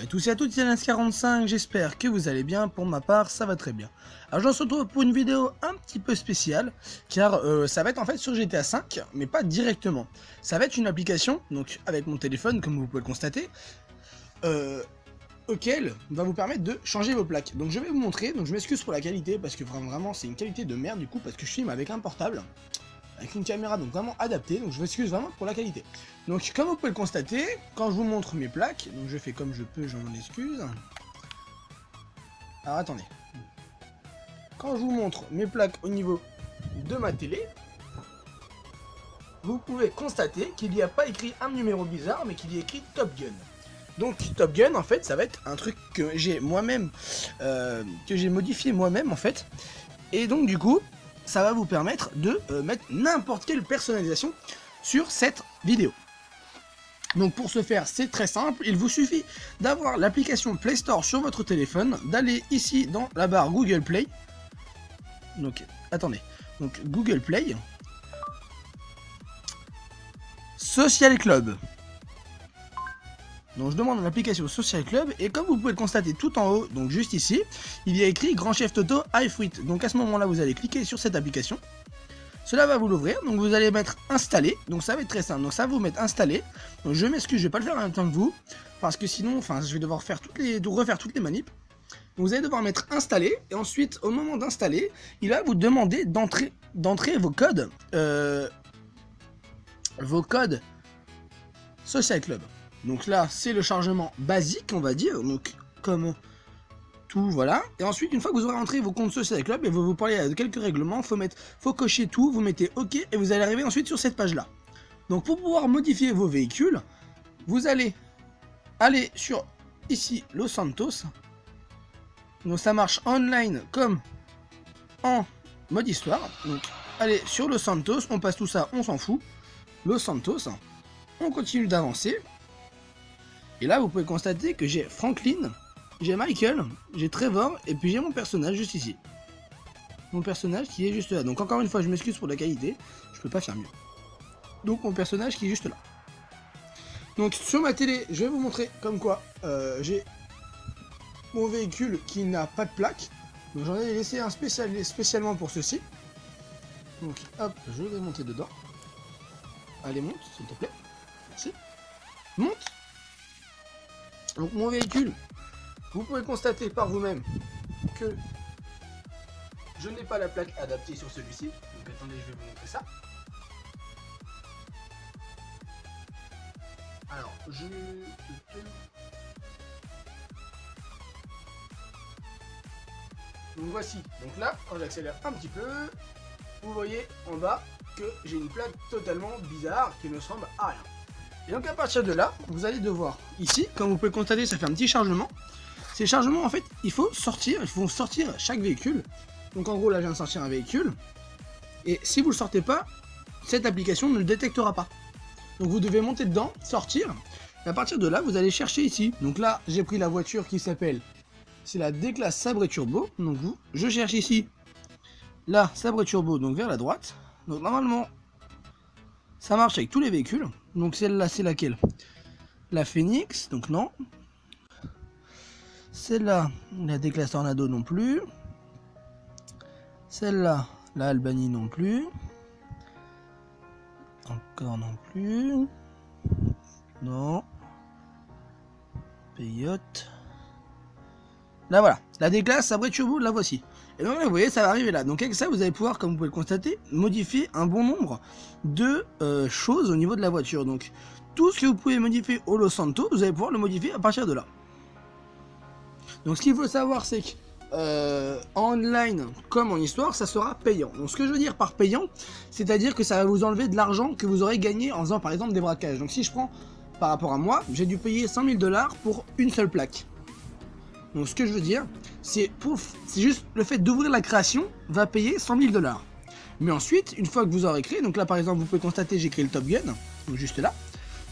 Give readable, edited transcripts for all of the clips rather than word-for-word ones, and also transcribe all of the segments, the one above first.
à tous et à toutes, c'est Nas45, j'espère que vous allez bien, pour ma part ça va très bien. Alors je se retrouve pour une vidéo un petit peu spéciale, car ça va être en fait sur GTA 5, mais pas directement. Ça va être une application, donc avec mon téléphone comme vous pouvez le constater, auquel va vous permettre de changer vos plaques. Donc je vais vous montrer, donc je m'excuse pour la qualité, parce que vraiment c'est une qualité de merde du coup, parce que je filme avec un portable, avec une caméra donc vraiment adaptée, donc je m'excuse vraiment pour la qualité. Donc comme vous pouvez le constater, quand je vous montre mes plaques, donc je fais comme je peux, je m'en excuse. Alors attendez. Quand je vous montre mes plaques au niveau de ma télé, vous pouvez constater qu'il n'y a pas écrit un numéro bizarre, mais qu'il y a écrit Top Gun. Donc Top Gun en fait ça va être un truc que j'ai moi-même, que j'ai modifié moi-même en fait. Et donc du coup, ça va vous permettre de mettre n'importe quelle personnalisation sur cette vidéo. Donc pour ce faire, c'est très simple, il vous suffit d'avoir l'application Play Store sur votre téléphone, d'aller ici dans la barre Google Play. Donc attendez, donc Google Play, Social Club. Donc je demande l'application Social Club et comme vous pouvez le constater tout en haut, donc juste ici, il y a écrit Grand Chef Toto iFruit. Donc à ce moment là vous allez cliquer sur cette application. Cela va vous l'ouvrir, donc vous allez mettre installé, donc ça va être très simple, donc ça va vous mettre installé. Donc je m'excuse, je vais pas le faire en même temps que vous, parce que sinon, je vais devoir faire refaire toutes les manips. Donc vous allez devoir mettre installé, et ensuite au moment d'installer, il va vous demander d'entrer vos codes Social Club. Donc là, c'est le chargement basique, on va dire, donc comme tout, voilà. Et ensuite, une fois que vous aurez entré vos comptes Social Club, et vous parlez de quelques règlements, faut cocher tout, vous mettez OK, et vous allez arriver ensuite sur cette page-là. Donc pour pouvoir modifier vos véhicules, vous allez aller sur, ici, Los Santos. Donc ça marche online comme en mode histoire. Donc allez sur Los Santos, on passe tout ça, on s'en fout. Los Santos, on continue d'avancer. Et là, vous pouvez constater que j'ai Franklin, j'ai Michael, j'ai Trevor, et puis j'ai mon personnage juste ici. Mon personnage qui est juste là. Donc encore une fois, je m'excuse pour la qualité, je peux pas faire mieux. Donc mon personnage qui est juste là. Donc sur ma télé, je vais vous montrer comme quoi j'ai mon véhicule qui n'a pas de plaque. Donc j'en ai laissé un spécialement pour ceci. Donc hop, je vais monter dedans. Allez, monte, s'il te plaît. Merci. Monte. Donc mon véhicule, vous pouvez constater par vous-même que je n'ai pas la plaque adaptée sur celui-ci. Donc attendez, je vais vous montrer ça. Alors, donc voici. Donc là, quand j'accélère un petit peu, vous voyez en bas que j'ai une plaque totalement bizarre qui ne ressemble à rien. Et donc à partir de là, vous allez devoir, ici, comme vous pouvez le constater, ça fait un petit chargement. Ces chargements, en fait, il faut sortir chaque véhicule. Donc en gros, là, je viens de sortir un véhicule. Et si vous ne le sortez pas, cette application ne le détectera pas. Donc vous devez monter dedans, sortir. Et à partir de là, vous allez chercher ici. Donc là, j'ai pris la voiture qui s'appelle, c'est la D-Class Sabre Turbo. Donc je cherche ici la Sabre Turbo, donc vers la droite. Donc normalement, ça marche avec tous les véhicules. Donc celle-là, c'est laquelle? La Phoenix, donc non. Celle-là, la D-Class Tornado non plus. Celle-là, la Albany non plus. Encore non plus. Non. Peyote. Là voilà, la D-Class Sabre Turbo, la voici. Et donc là, vous voyez, ça va arriver là. Donc avec ça, vous allez pouvoir, comme vous pouvez le constater, modifier un bon nombre de choses au niveau de la voiture. Donc tout ce que vous pouvez modifier au Los Santos, vous allez pouvoir le modifier à partir de là. Donc ce qu'il faut savoir, c'est que en online comme en histoire, ça sera payant. Donc ce que je veux dire par payant, c'est-à-dire que ça va vous enlever de l'argent que vous aurez gagné en faisant par exemple des braquages. Donc si je prends par rapport à moi, j'ai dû payer 100 000 $ pour une seule plaque. Donc ce que je veux dire, c'est juste le fait d'ouvrir la création va payer 100 000 $. Mais ensuite, une fois que vous aurez créé, donc là par exemple vous pouvez constater j'ai créé le Top Gun, donc juste là,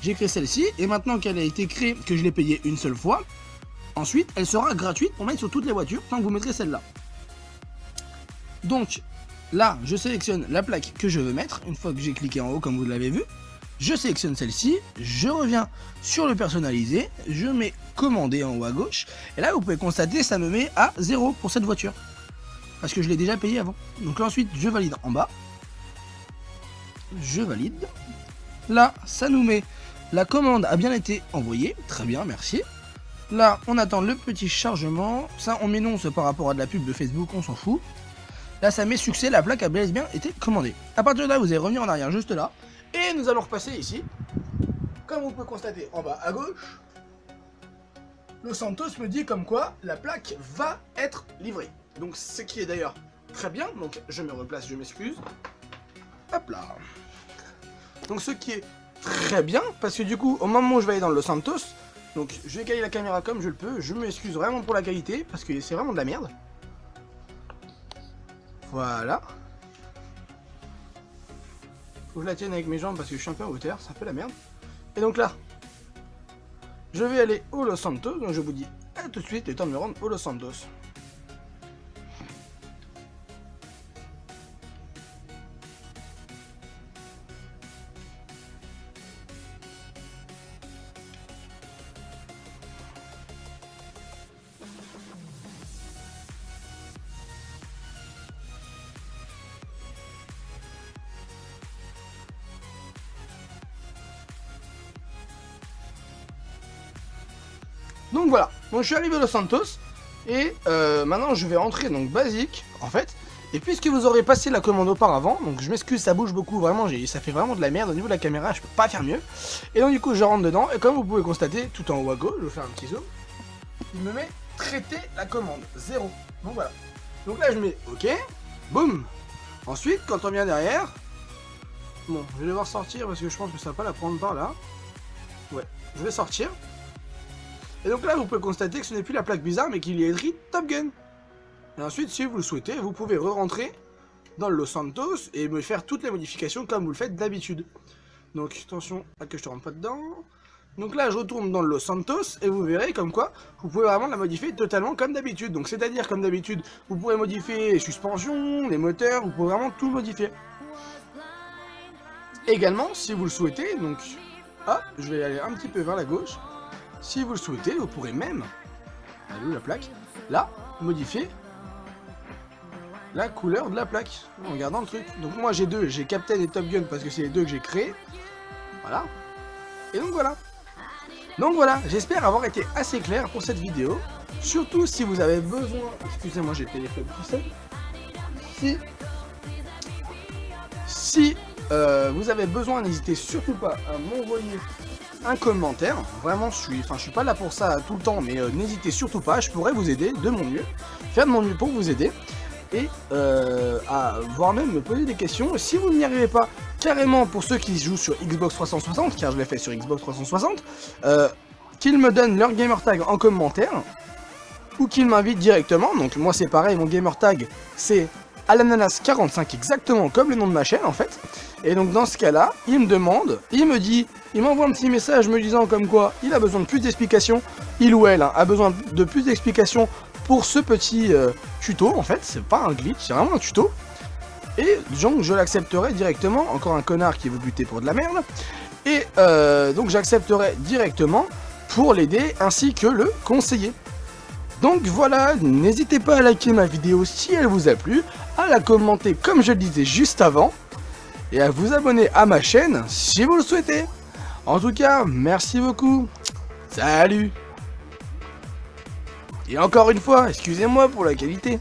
j'ai créé celle-ci, et maintenant qu'elle a été créée, que je l'ai payée une seule fois, ensuite elle sera gratuite pour mettre sur toutes les voitures, tant que vous mettrez celle-là. Donc là, je sélectionne la plaque que je veux mettre, une fois que j'ai cliqué en haut comme vous l'avez vu, je sélectionne celle-ci, je reviens sur le personnalisé, je mets commander en haut à gauche, et là vous pouvez constater ça me met à 0 pour cette voiture. Parce que je l'ai déjà payé avant. Donc là ensuite je valide en bas. Je valide. Là ça nous met la commande a bien été envoyée, très bien, merci. Là on attend le petit chargement, ça on m'énonce par rapport à de la pub de Facebook, on s'en fout. Là ça met succès, la plaque a bien été commandée. À partir de là vous allez revenir en arrière juste là. Et nous allons repasser ici. Comme vous pouvez constater en bas à gauche, le Santos me dit comme quoi la plaque va être livrée. Donc ce qui est d'ailleurs très bien, donc je me replace, je m'excuse. Hop là. Donc ce qui est très bien, parce que du coup au moment où je vais aller dans le Los Santos, donc je vais caler la caméra comme je le peux, je m'excuse vraiment pour la qualité, parce que c'est vraiment de la merde. Voilà. Faut que je la tienne avec mes jambes parce que je suis un peu en hauteur, c'est un peu la merde. Et donc là, je vais aller au Los Santos, donc je vous dis à tout de suite, le temps de me rendre au Los Santos. Donc voilà, donc je suis arrivé au Los Santos et maintenant je vais rentrer donc basique en fait. Et puisque vous aurez passé la commande auparavant, donc je m'excuse, ça bouge beaucoup, vraiment, ça fait vraiment de la merde au niveau de la caméra, je peux pas faire mieux. Et donc du coup je rentre dedans et comme vous pouvez constater, tout en haut à gauche, je vais faire un petit zoom, il me met traiter la commande, 0. Donc voilà. Donc là je mets OK, boum. Ensuite quand on vient derrière, bon je vais devoir sortir parce que je pense que ça va pas la prendre par là. Ouais, je vais sortir. Et donc là, vous pouvez constater que ce n'est plus la plaque bizarre, mais qu'il y a écrit Top Gun. Et ensuite, si vous le souhaitez, vous pouvez re-rentrer dans le Los Santos et me faire toutes les modifications comme vous le faites d'habitude. Donc, attention à que je ne rentre pas dedans. Donc là, je retourne dans le Los Santos et vous verrez comme quoi vous pouvez vraiment la modifier totalement comme d'habitude. Donc, c'est-à-dire, comme d'habitude, vous pouvez modifier les suspensions, les moteurs, vous pouvez vraiment tout modifier. Également, si vous le souhaitez, donc, hop, je vais aller un petit peu vers la gauche. Si vous le souhaitez, vous pourrez même, elle est où la plaque, là, modifier la couleur de la plaque en regardant le truc. Donc moi j'ai deux, j'ai Captain et Top Gun parce que c'est les deux que j'ai créés. Voilà. Et donc voilà. Donc voilà, j'espère avoir été assez clair pour cette vidéo. Surtout si vous avez besoin, excusez-moi j'ai le téléphone qui sonne. Si vous avez besoin, n'hésitez surtout pas à m'envoyer un commentaire. Vraiment, je suis pas là pour ça tout le temps, mais n'hésitez surtout pas, je pourrais vous aider de mon mieux, faire de mon mieux pour vous aider, et à voire même me poser des questions. Si vous n'y arrivez pas, carrément pour ceux qui jouent sur Xbox 360, car je l'ai fait sur Xbox 360, qu'ils me donnent leur gamertag en commentaire, ou qu'ils m'invitent directement. Donc moi c'est pareil, mon gamertag c'est Alananas45, exactement comme le nom de ma chaîne en fait. Et donc dans ce cas-là, il me demande, il m'envoie un petit message me disant comme quoi il a besoin de plus d'explications, il ou elle a besoin de plus d'explications pour ce petit tuto en fait, c'est pas un glitch, c'est vraiment un tuto. Et donc je l'accepterai directement, encore un connard qui veut buter pour de la merde. Et donc j'accepterai directement pour l'aider ainsi que le conseiller. Donc voilà, n'hésitez pas à liker ma vidéo si elle vous a plu, à la commenter comme je le disais juste avant, et à vous abonner à ma chaîne si vous le souhaitez. En tout cas, merci beaucoup. Salut. Et encore une fois, excusez-moi pour la qualité.